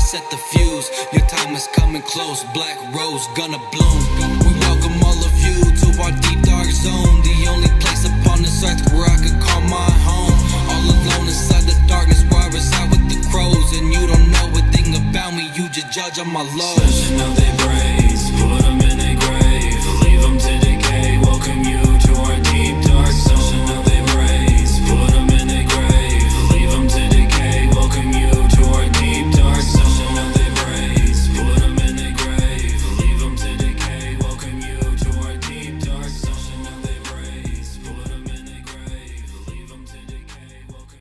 set the fuse. Your time is coming close, black rose gonna bloom. We welcome all of you to our deep dark zone, the only place upon this earth where I could call my home. All alone inside the darkness where I reside with the crows, and you don't know a thing about me, you just judge on my lows. Smashing out their brains,